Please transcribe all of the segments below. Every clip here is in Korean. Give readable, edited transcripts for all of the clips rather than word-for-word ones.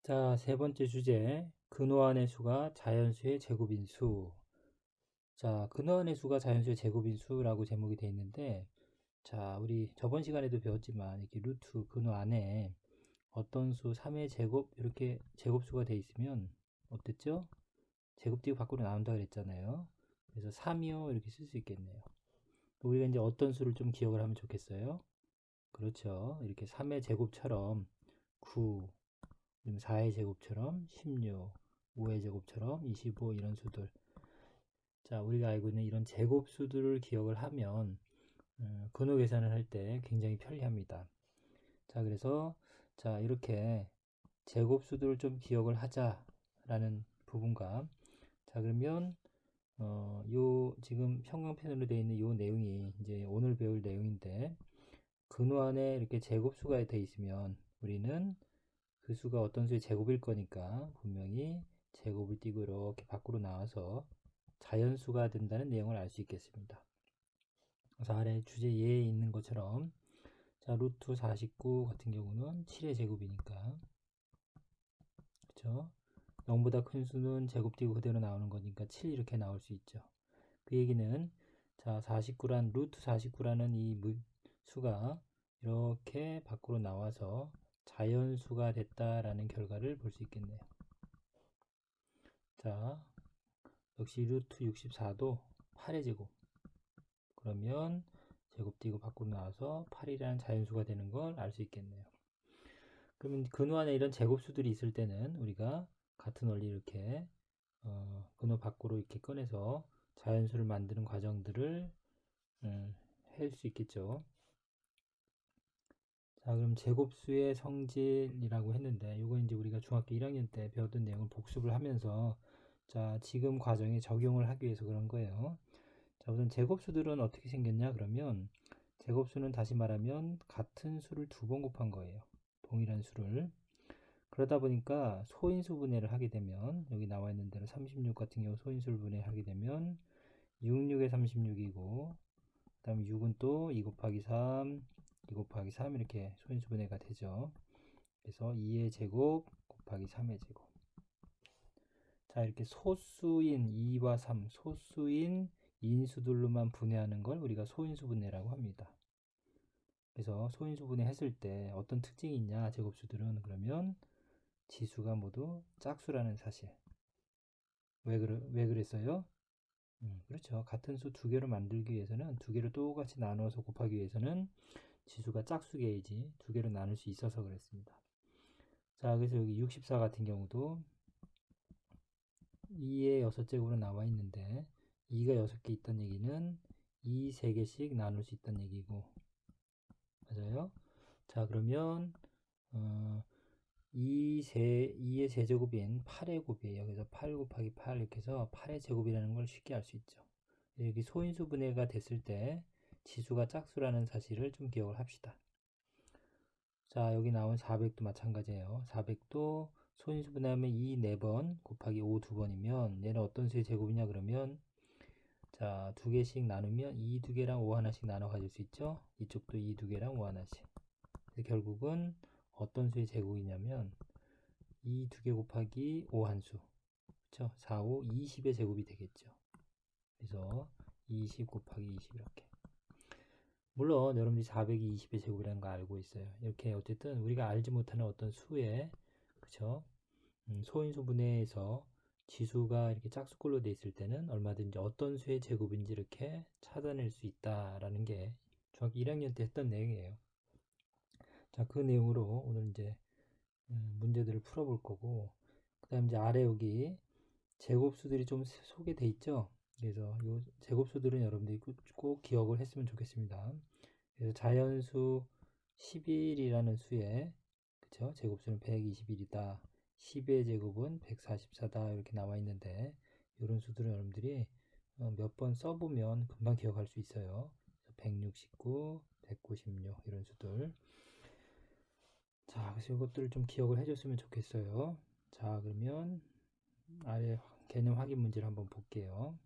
자, 세 번째 주제. 근호환의 수가 자연수의 제곱인 수. 자, 근호환의 수가 자연수의 제곱인 수라고 제목이 되어 있는데, 자, 우리 저번 시간에도 배웠지만, 이렇게 루트 근호 안에 어떤 수 3의 제곱, 이렇게 제곱수가 되어 있으면, 어땠죠? 제곱되고 밖으로 나온다 그랬잖아요. 그래서 3이요, 이렇게 쓸 수 있겠네요. 우리가 이제 어떤 수를 좀 기억을 하면 좋겠어요? 그렇죠. 이렇게 3의 제곱처럼 9, 4의 제곱처럼 16, 5의 제곱처럼 25 이런 수들. 자, 우리가 알고 있는 이런 제곱수들을 기억을 하면 근호 계산을 할 때 굉장히 편리합니다. 자, 그래서 자, 이렇게 제곱수들을 좀 기억을 하자라는 부분과 자, 그러면 요 지금 형광펜으로 되어 있는 요 내용이 이제 오늘 배울 내용인데 근호 안에 이렇게 제곱수가 되어 있으면 우리는 그 수가 어떤 수의 제곱일 거니까 분명히 제곱을 띄고 이렇게 밖으로 나와서 자연수가 된다는 내용을 알 수 있겠습니다. 그래서 아래 주제 예에 있는 것처럼 자 루트 49 같은 경우는 7의 제곱이니까 그쵸? 0보다 큰 수는 제곱 띄고 그대로 나오는 거니까 7 이렇게 나올 수 있죠. 그 얘기는 자 49란 루트 49라는 이 수가 이렇게 밖으로 나와서 자연수가 됐다라는 결과를 볼 수 있겠네요. 자, 역시 루트 64도 8의 제곱. 그러면 제곱 띄고 밖으로 나와서 8이라는 자연수가 되는 걸 알 수 있겠네요. 그러면 근호 안에 이런 제곱수들이 있을 때는 우리가 같은 원리 이렇게 근호 밖으로 이렇게 꺼내서 자연수를 만드는 과정들을 할 수 있겠죠. 자, 그럼 제곱수의 성질이라고 했는데 이건 이제 우리가 중학교 1학년 때 배웠던 내용을 복습을 하면서 자, 지금 과정에 적용을 하기 위해서 그런 거예요. 자, 우선 제곱수들은 어떻게 생겼냐? 그러면 제곱수는 다시 말하면 같은 수를 두 번 곱한 거예요. 동일한 수를. 그러다 보니까 소인수 분해를 하게 되면 여기 나와 있는 대로 36 같은 경우 소인수를 분해하게 되면 66에 36이고 그 다음에 6은 또 2 곱하기 3, 2 곱하기 3 이렇게 소인수 분해가 되죠. 그래서 2의 제곱 곱하기 3의 제곱. 자, 이렇게 소수인 2와 3, 소수인 인수들로만 분해하는 걸 우리가 소인수 분해라고 합니다. 그래서 소인수 분해했을 때 어떤 특징이 있냐, 제곱수들은 그러면 지수가 모두 짝수라는 사실. 왜 그랬어요? 그렇죠. 같은 수 두 개로 만들기 위해서는 두 개를 똑같이 나누어서 곱하기 위해서는 지수가 짝수계이지 두 개로 나눌 수 있어서 그랬습니다. 자, 그래서 여기 64 같은 경우도 2의 6제곱으로 나와 있는데 2가 6개 있다는 얘기는 2 3개씩 나눌 수 있다는 얘기고 맞아요? 자, 그러면 2의 세제곱인 8의 곱이에요. 그래서 8 곱하기 8 이렇게 해서 8의 제곱이라는 걸 쉽게 알 수 있죠. 여기 소인수 분해가 됐을 때 지수가 짝수라는 사실을 좀 기억을 합시다. 자, 여기 나온 400도 마찬가지예요. 400도 소인수 분해하면 2 4번 곱하기 5 2번이면 얘는 어떤 수의 제곱이냐 그러면 자, 두 개씩 나누면 2 두 개랑 5 하나씩 나눠 가질 수 있죠. 이쪽도 2 두 개랑 5 하나씩. 결국은 어떤 수의 제곱이냐면 2 두 개 곱하기 5 한 수. 그렇죠? 4, 5, 20의 제곱이 되겠죠. 그래서 20 곱하기 20 이렇게. 물론 여러분들이 400이 20의 제곱이라는 거 알고 있어요. 이렇게 어쨌든 우리가 알지 못하는 어떤 수의 그렇죠? 소인수 분해에서 지수가 이렇게 짝수꼴로 돼 있을 때는 얼마든지 어떤 수의 제곱인지 이렇게 찾아낼 수 있다라는 게 중학교 1학년 때 했던 내용이에요. 자, 그 내용으로 오늘 이제 문제들을 풀어볼 거고, 그 다음 이제 아래 여기 제곱수들이 좀 소개돼 있죠. 그래서 이 제곱수들은 여러분들이 꼭 기억을 했으면 좋겠습니다. 그래서 자연수 11이라는 수에 그쵸? 제곱수는 121이다. 10의 제곱은 144다. 이렇게 나와 있는데 이런 수들은 여러분들이 몇 번 써보면 금방 기억할 수 있어요. 169, 196 이런 수들. 자, 그래서 이것들을 좀 기억을 해줬으면 좋겠어요. 자, 그러면 아래 개념 확인 문제를 한번 볼게요.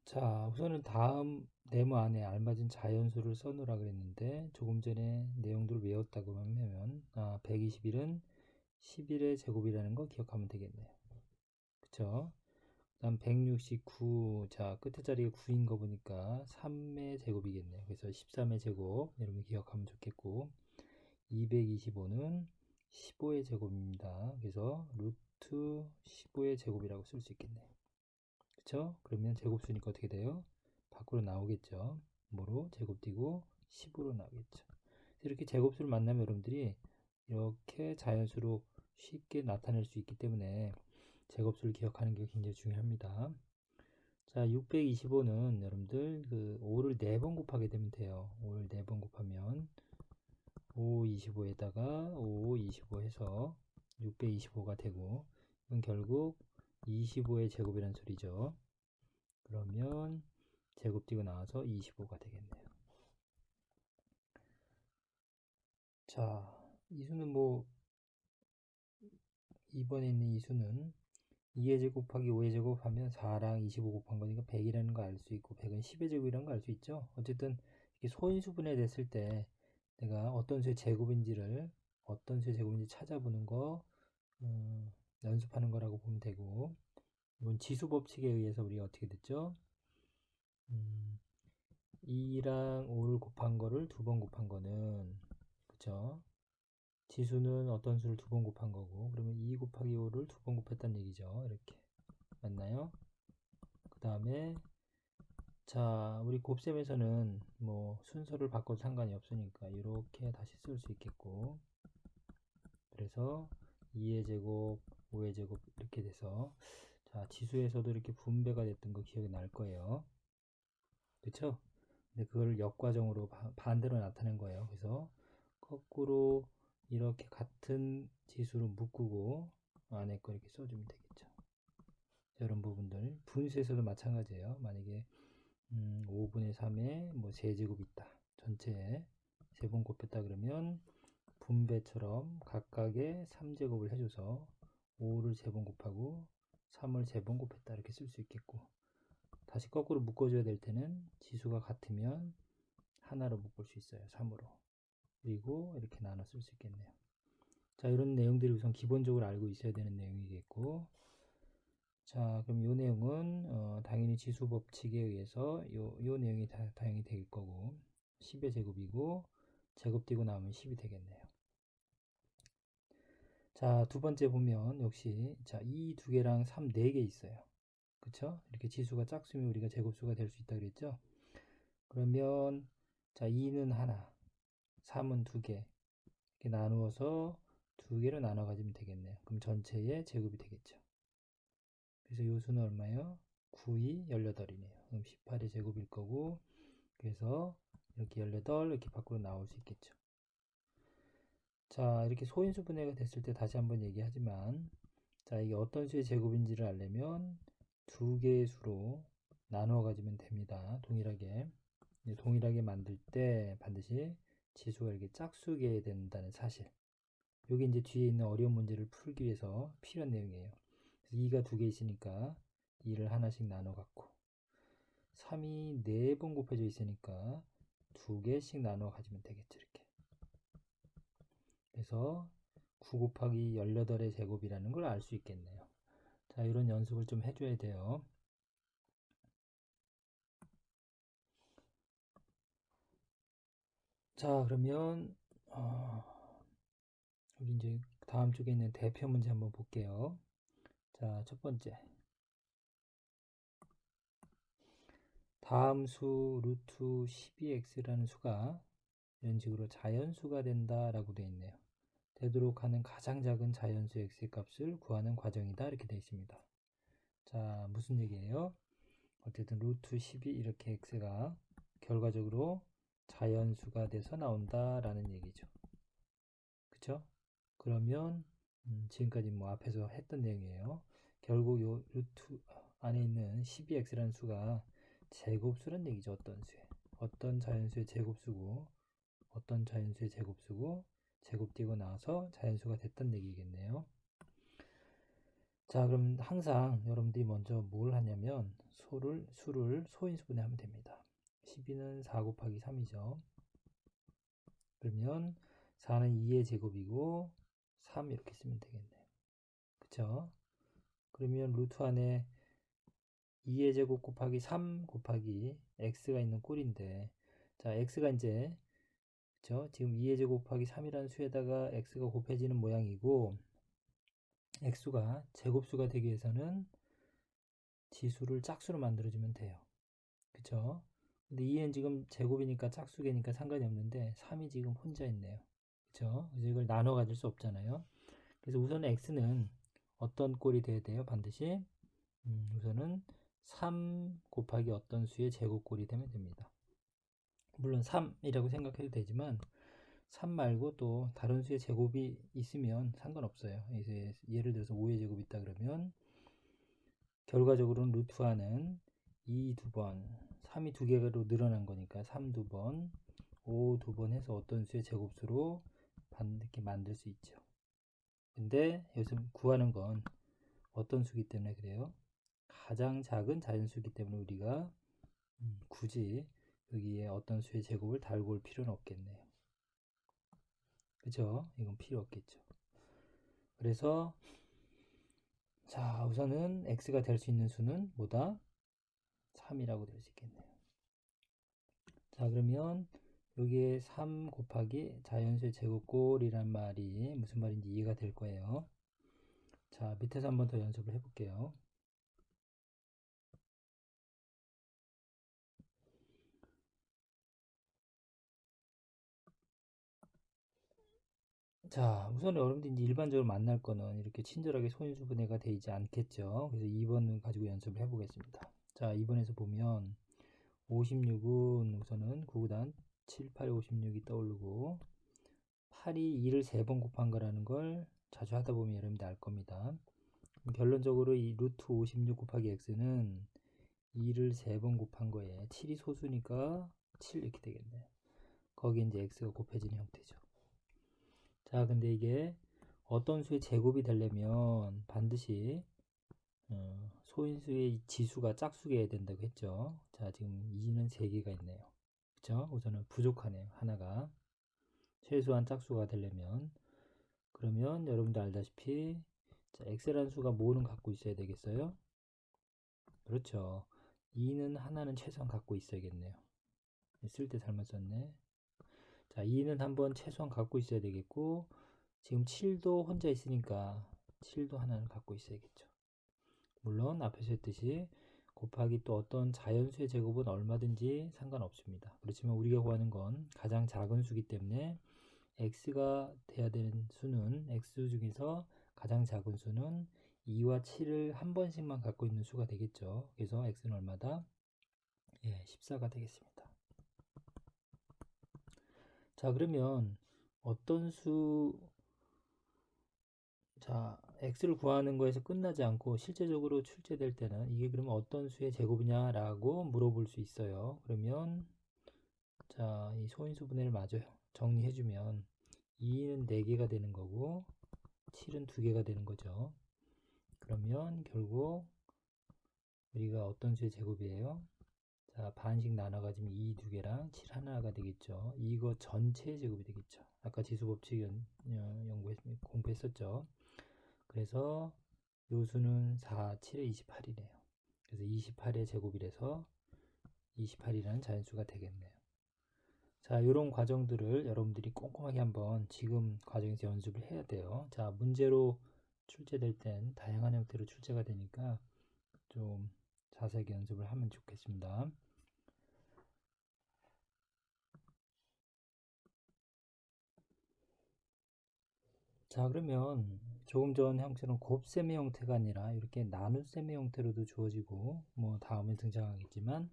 자, 우선은 다음 네모 안에 알맞은 자연수를 써놓으라 그랬는데 조금 전에 내용들을 외웠다고 하면 121은 11의 제곱이라는 거 기억하면 되겠네요. 그쵸? 다음 169, 자 끝에 자리가 9인 거 보니까 3의 제곱이겠네요. 그래서 13의 제곱 여러분 기억하면 좋겠고, 225는 15의 제곱입니다. 그래서 루트 15의 제곱이라고 쓸 수 있겠네요. 그쵸? 그러면 제곱수니까 어떻게 돼요? 밖으로 나오겠죠. 뭐로? 제곱 띄고 10으로 나오겠죠. 이렇게 제곱수를 만나면 여러분들이 이렇게 자연수로 쉽게 나타낼 수 있기 때문에 제곱수를 기억하는 게 굉장히 중요합니다. 자, 625는 여러분들 그 5를 4번 곱하게 되면 돼요. 5를 4번 곱하면 5, 25에다가 5, 25 해서 625가 되고, 이건 결국 25의 제곱이라는 소리죠. 그러면 제곱 띄고 나와서 25가 되겠네요. 자, 이 수는 뭐 2번에 있는 이 수는 2의 제곱 곱하기 5의 제곱 하면 4랑 25 곱한 거니까 100이라는 거 알 수 있고, 100은 10의 제곱이라는 거 알 수 있죠. 어쨌든 이렇게 소인수분해 됐을 때 내가 어떤 수의 제곱인지 찾아보는 거 연습하는 거라고 보면 되고, 이건 지수법칙에 의해서 우리가 어떻게 됐죠? 2랑 5를 곱한 거를 2번 곱한 거는, 그쵸? 지수는 어떤 수를 2번 곱한 거고, 그러면 2 곱하기 5를 2번 곱했다는 얘기죠. 이렇게 맞나요? 그 다음에 자, 우리 곱셈에서는 뭐 순서를 바꿔도 상관이 없으니까 이렇게 다시 쓸 수 있겠고, 그래서 2의 제곱, 5의 제곱 이렇게 돼서, 자, 지수에서도 이렇게 분배가 됐던 거 기억이 날 거예요. 그쵸? 근데 그걸 역과정으로 반대로 나타낸 거예요. 그래서 거꾸로 이렇게 같은 지수로 묶고 안에 거 이렇게 써주면 되겠죠. 이런 부분들 분수에서도 마찬가지예요. 만약에 5분의 3에 뭐 세제곱 있다, 전체에 3번 곱했다 그러면 분배처럼 각각의 3제곱을 해줘서 5를 3번 곱하고 3을 3번 곱했다 이렇게 쓸 수 있겠고, 다시 거꾸로 묶어줘야 될 때는 지수가 같으면 하나로 묶을 수 있어요. 3으로. 그리고 이렇게 나눠 쓸 수 있겠네요. 자, 이런 내용들이 우선 기본적으로 알고 있어야 되는 내용이겠고, 자, 그럼 이 내용은 당연히 지수 법칙에 의해서 요 내용이 당연히 될 거고, 10의 제곱이고 제곱 띄고 나오면 10이 되겠네요. 자, 두 번째 보면 역시 자, 이 두 개랑 3, 4개 있어요. 그쵸? 이렇게 지수가 짝수면 우리가 제곱수가 될 수 있다 그랬죠? 그러면 자, 2는 하나, 3은 2개 이렇게 나누어서 2개로 나눠 가지면 되겠네요. 그럼 전체의 제곱이 되겠죠. 그래서 요 수는 얼마예요? 9, 2, 18이네요. 그럼 18의 제곱일 거고, 그래서 이렇게 18 이렇게 밖으로 나올 수 있겠죠. 자, 이렇게 소인수 분해가 됐을 때 다시 한번 얘기하지만, 자, 이게 어떤 수의 제곱인지를 알려면 두 개의 수로 나누어 가지면 됩니다. 동일하게. 동일하게 만들 때 반드시 지수가 이렇게 짝수게 된다는 사실. 여기 이제 뒤에 있는 어려운 문제를 풀기 위해서 필요한 내용이에요. 그래서 2가 두 개 있으니까 2를 하나씩 나눠 갖고, 3이 4번 곱해져 있으니까 두 개씩 나눠 가지면 되겠죠. 이렇게. 그래서 9 곱하기 18의 제곱이라는 걸 알 수 있겠네요. 자, 이런 연습을 좀 해줘야 돼요. 자, 그러면 우리 이제 다음 쪽에 있는 대표 문제 한번 볼게요. 자, 첫 번째. 다음 수 루트 12x라는 수가 이런 식으로 자연수가 된다라고 되어 있네요. 되도록 하는 가장 작은 자연수 x의 값을 구하는 과정이다 이렇게 되어 있습니다. 자, 무슨 얘기예요? 어쨌든 루트 12 이렇게 x가 결과적으로 자연수가 돼서 나온다라는 얘기죠. 그쵸? 그러면 지금까지 뭐 앞에서 했던 내용이에요. 결국 요 루트 안에 있는 12x라는 수가 제곱수란 얘기죠. 어떤 자연수의 제곱수고, 어떤 자연수의 제곱수고, 제곱 띄고 나서 자연수가 됐던 얘기겠네요. 자, 그럼 항상 여러분들이 먼저 뭘 하냐면 수를 소인수분해 하면 됩니다. 12는 4 곱하기 3이죠. 그러면 4는 2의 제곱이고 3 이렇게 쓰면 되겠네요. 그쵸? 그러면 루트 안에 2의 제곱 곱하기 3 곱하기 x가 있는 꼴인데, 자, x가 이제, 그쵸? 지금 2의 제곱 곱하기 3이라는 수에다가 x가 곱해지는 모양이고, x가 제곱수가 되기 위해서는 지수를 짝수로 만들어주면 돼요. 그쵸? 근데 2는 지금 제곱이니까 짝수개니까 상관이 없는데 3이 지금 혼자 있네요. 그쵸? 그래서 이걸 나눠 가질 수 없잖아요. 그래서 우선 x는 어떤 꼴이 돼야 돼요? 반드시 우선은 3 곱하기 어떤 수의 제곱꼴이 되면 됩니다. 물론 3이라고 생각해도 되지만 3 말고 또 다른 수의 제곱이 있으면 상관없어요. 이제 예를 들어서 5의 제곱이 있다 그러면 결과적으로는 루트와는 2 2번, 3이 2개로 늘어난 거니까 3 2번, 5 2번 해서 어떤 수의 제곱수로 이렇게 만들 수 있죠. 근데 여기서 구하는 건 어떤 수기 때문에 그래요? 가장 작은 자연수기 때문에 우리가 굳이 여기에 어떤 수의 제곱을 달고 올 필요는 없겠네요. 그죠? 이건 필요 없겠죠. 그래서 자, 우선은 x가 될 수 있는 수는 뭐다? 3이라고 될 수 있겠네요. 자, 그러면 여기에 3 곱하기 자연수의 제곱꼴이란 말이 무슨 말인지 이해가 될 거예요. 자, 밑에서 한번 더 연습을 해볼게요. 자, 우선 여러분들이 이제 일반적으로 만날 거는 이렇게 친절하게 소인수분해가 되지 않겠죠. 그래서 2번을 가지고 연습을 해보겠습니다. 자, 2번에서 보면 56은 우선은 9구단 7, 8, 56이 떠오르고 8이 2를 3번 곱한 거라는 걸 자주 하다 보면 여러분들 알 겁니다. 결론적으로 이 루트 56 곱하기 x는 2를 3번 곱한 거에 7이 소수니까 7 이렇게 되겠네요. 거기에 이제 x가 곱해지는 형태죠. 자, 근데 이게 어떤 수의 제곱이 되려면 반드시 소인수의 지수가 짝수개야 된다고 했죠. 자, 지금 2는 3개가 있네요. 그쵸? 우선은 부족하네요. 하나가. 최소한 짝수가 되려면. 그러면 여러분도 알다시피 자, x라는 수가 뭐는 갖고 있어야 되겠어요? 그렇죠. 2는 하나는 최소한 갖고 있어야겠네요. 쓸 때 잘못 썼네. 자, 2는 한번 최소한 갖고 있어야 되겠고 지금 7도 혼자 있으니까 7도 하나는 갖고 있어야겠죠. 물론 앞에서 했듯이 곱하기 또 어떤 자연수의 제곱은 얼마든지 상관없습니다. 그렇지만 우리가 구하는 건 가장 작은 수기 때문에 x가 돼야 되는 수는 x 중에서 가장 작은 수는 2와 7을 한 번씩만 갖고 있는 수가 되겠죠. 그래서 x는 얼마다? 예, 14가 되겠습니다. 자, 그러면 어떤 수, 자, x를 구하는 거에서 끝나지 않고 실제적으로 출제될 때는 이게 그러면 어떤 수의 제곱이냐라고 물어볼 수 있어요. 그러면 자, 이 소인수 분해를 마저 정리해주면 2는 4개가 되는 거고 7은 2개가 되는 거죠. 그러면 결국 우리가 어떤 수의 제곱이에요? 자, 반씩 나눠가지면 2 2개랑 7 하나가 되겠죠. 이거 전체의 제곱이 되겠죠. 아까 지수법칙 공부했었죠. 그래서 요 수는 4, 7에 28이네요. 그래서 28의 제곱이라서 28이라는 자연수가 되겠네요. 자, 이런 과정들을 여러분들이 꼼꼼하게 한번 지금 과정에서 연습을 해야 돼요. 자, 문제로 출제될 땐 다양한 형태로 출제가 되니까 좀 자세하게 연습을 하면 좋겠습니다. 자, 그러면 조금 전 형태는 곱셈의 형태가 아니라 이렇게 나눗셈의 형태로도 주어지고 뭐 다음에 등장하겠지만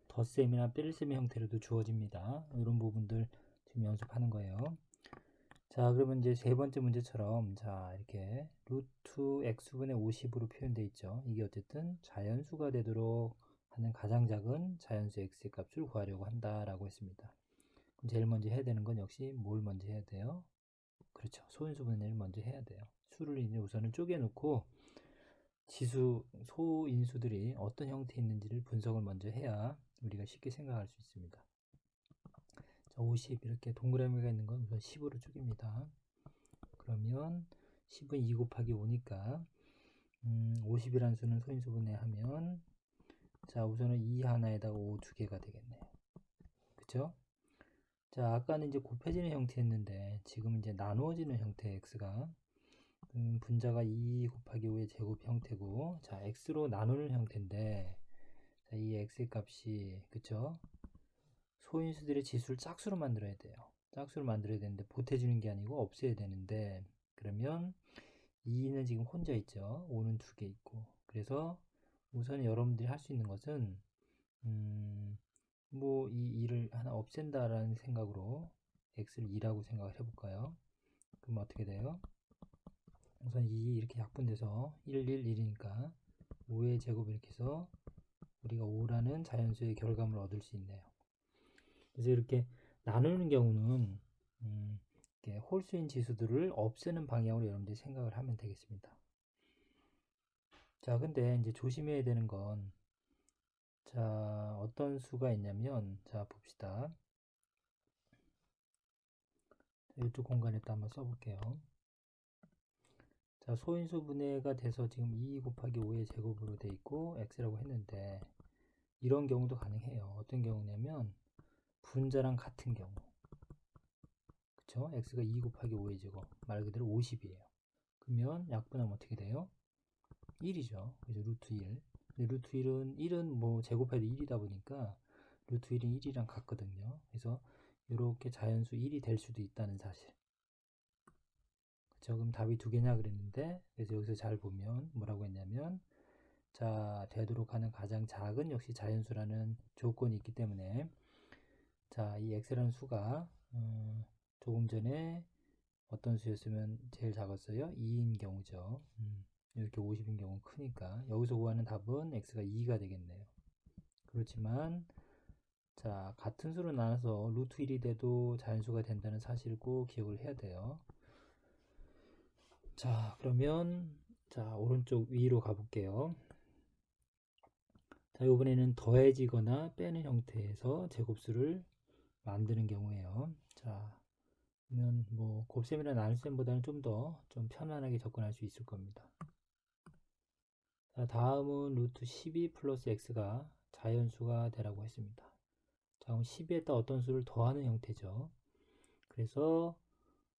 덧셈이나 뺄셈의 형태로도 주어집니다. 이런 부분들 지금 연습하는 거예요. 자, 그러면 이제 세 번째 문제처럼 자, 이렇게 루트 x분의 50으로 표현되어 있죠. 이게 어쨌든 자연수가 되도록 하는 가장 작은 자연수 x의 값을 구하려고 한다라고 했습니다. 그럼 제일 먼저 해야 되는 건 역시 뭘 먼저 해야 돼요? 그렇죠. 소인수 분해를 먼저 해야 돼요. 수를 이제 우선은 쪼개놓고 지수, 소인수들이 어떤 형태에 있는지를 분석을 먼저 해야 우리가 쉽게 생각할 수 있습니다. 자, 50 이렇게 동그라미가 있는 건 우선 10으로 쪼갭니다. 그러면 10은 2 곱하기 5니까 50이라는 수는 소인수분해 하면 자, 우선은 2 하나에다가 5 두 개가 되겠네요. 그쵸? 자, 아까는 이제 곱해지는 형태였는데 지금 이제 나누어지는 형태 x가 분자가 2 곱하기 5의 제곱 형태고, 자, x로 나누는 형태인데, 자, 이 x의 값이, 그쵸? 소인수들의 지수를 짝수로 만들어야 돼요. 짝수로 만들어야 되는데, 보태주는 게 아니고 없애야 되는데, 그러면 2는 지금 혼자 있죠. 5는 두 개 있고. 그래서 우선 여러분들이 할 수 있는 것은, 뭐, 이 2를 하나 없앤다라는 생각으로 x를 2라고 생각을 해볼까요? 그럼 어떻게 돼요? 우선 2 이렇게 약분돼서 1, 1, 1이니까 5의 제곱 이렇게 해서 우리가 5라는 자연수의 결과물을 얻을 수 있네요. 그래서 이렇게 나누는 경우는 이렇게 홀수인 지수들을 없애는 방향으로 여러분들이 생각을 하면 되겠습니다. 자, 근데 이제 조심해야 되는 건, 자, 어떤 수가 있냐면, 자, 봅시다. 이쪽 공간에다 한번 써볼게요. 자, 소인수 분해가 돼서 지금 2 곱하기 5의 제곱으로 돼 있고 x라고 했는데, 이런 경우도 가능해요. 어떤 경우냐면 분자랑 같은 경우, 그쵸? x가 2 곱하기 5의 제곱, 말 그대로 50이에요. 그러면 약분하면 어떻게 돼요? 1이죠. 그래서 루트 1. 근데 루트 1은 뭐 제곱해도 1이다 보니까 루트 1은 1이랑 같거든요. 그래서 이렇게 자연수 1이 될 수도 있다는 사실. 그쵸? 그럼 답이 두 개냐 그랬는데, 그래서 여기서 잘 보면 뭐라고 했냐면, 자, 되도록 하는 가장 작은 역시 자연수라는 조건이 있기 때문에, 자, 이 x라는 수가 조금 전에 어떤 수였으면 제일 작았어요? 2인 경우죠. 이렇게 50인 경우는 크니까 여기서 구하는 답은 x가 2가 되겠네요. 그렇지만 자, 같은 수로 나눠서 루트 1이 돼도 자연수가 된다는 사실을 꼭 기억을 해야 돼요. 자, 그러면 자, 오른쪽 위로 가볼게요. 자, 이번에는 더해지거나 빼는 형태에서 제곱수를 만드는 경우에요. 자, 그러면 뭐 곱셈이나 나눗셈보다는 좀 더 좀 편안하게 접근할 수 있을 겁니다. 자, 다음은 루트 12 플러스 x가 자연수가 되라고 했습니다. 자, 그럼 12에다 어떤 수를 더하는 형태죠. 그래서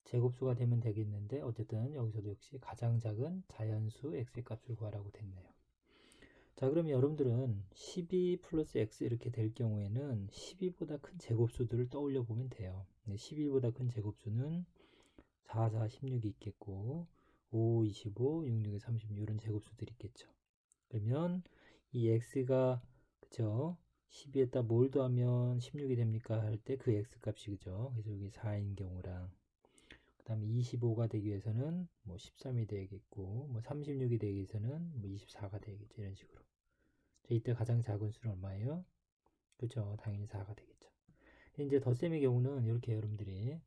제곱수가 되면 되겠는데 어쨌든 여기서도 역시 가장 작은 자연수 x의 값을 구하라고 됐네요. 자, 그러면 여러분들은 12 플러스 x 이렇게 될 경우에는 12보다 큰 제곱수들을 떠올려 보면 돼요. 12보다 큰 제곱수는 4, 4, 16이 있겠고 5, 25, 6, 6, 36 이런 제곱수들이 있겠죠. 그러면 이 x가 그죠? 12에다 뭘 더하면 16이 됩니까? 할 때 그 x 값이 그죠? 그래서 여기 4인 경우랑 그 다음에 25가 되기 위해서는 뭐 13이 되겠고 뭐 36이 되기 위해서는 뭐 24가 되겠죠. 이런 식으로. 자, 이때 가장 작은 수는 얼마예요? 그죠? 당연히 4가 되겠죠. 이제 덧셈의 경우는 이렇게 여러분들이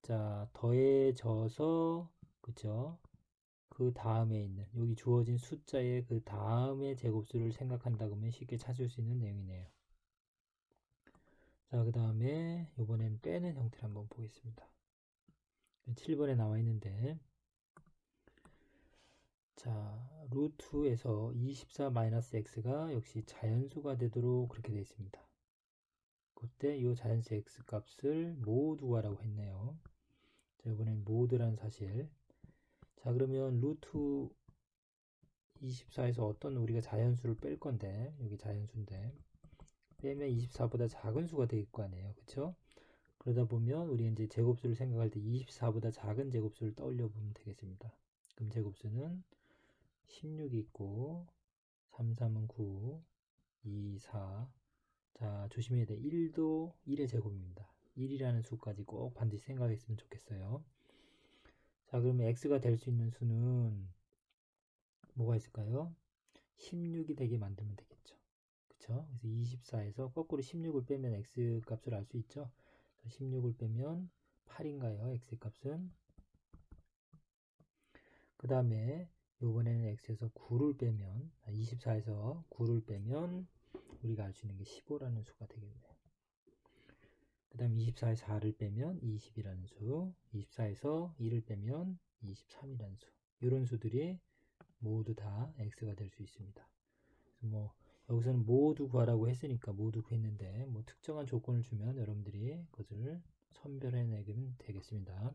자, 더해져서 그죠? 그 다음에 있는 여기 주어진 숫자의 그 다음의 제곱수를 생각한다 그러면 쉽게 찾을 수 있는 내용이네요. 자, 그 다음에 이번엔 빼는 형태를 한번 보겠습니다. 7번에 나와 있는데 자, 루트에서 24-x가 역시 자연수가 되도록 그렇게 되어 있습니다. 그때 이 자연수 x 값을 모두 구하라고 했네요. 자, 이번엔 모두라는 사실. 자, 그러면 루트 24에서 어떤 우리가 자연수를 뺄 건데 여기 자연수인데 빼면 24보다 작은 수가 될 거 아니에요. 그쵸? 그러다 보면 우리 이제 제곱수를 생각할 때 24보다 작은 제곱수를 떠올려 보면 되겠습니다. 그럼 제곱수는 16이 있고 3, 3은 9, 2, 4. 자, 조심해야 돼. 1도 1의 제곱입니다. 1이라는 수까지 꼭 반드시 생각했으면 좋겠어요. 자, 그러면 x가 될 수 있는 수는 뭐가 있을까요? 16이 되게 만들면 되겠죠. 그쵸? 그래서 24에서 거꾸로 16을 빼면 x 값을 알 수 있죠. 16을 빼면 8인가요? x 값은. 그 다음에 이번에는 x에서 9를 빼면 24에서 9를 빼면 우리가 알 수 있는 게 15라는 수가 되겠네요. 그 다음 24에서 4를 빼면 20이라는 수, 24에서 2를 빼면 23이라는 수. 이런 수들이 모두 다 x가 될 수 있습니다. 그래서 뭐 여기서는 모두 구하라고 했으니까 모두 구했는데 뭐 특정한 조건을 주면 여러분들이 그것을 선별해내면 되겠습니다.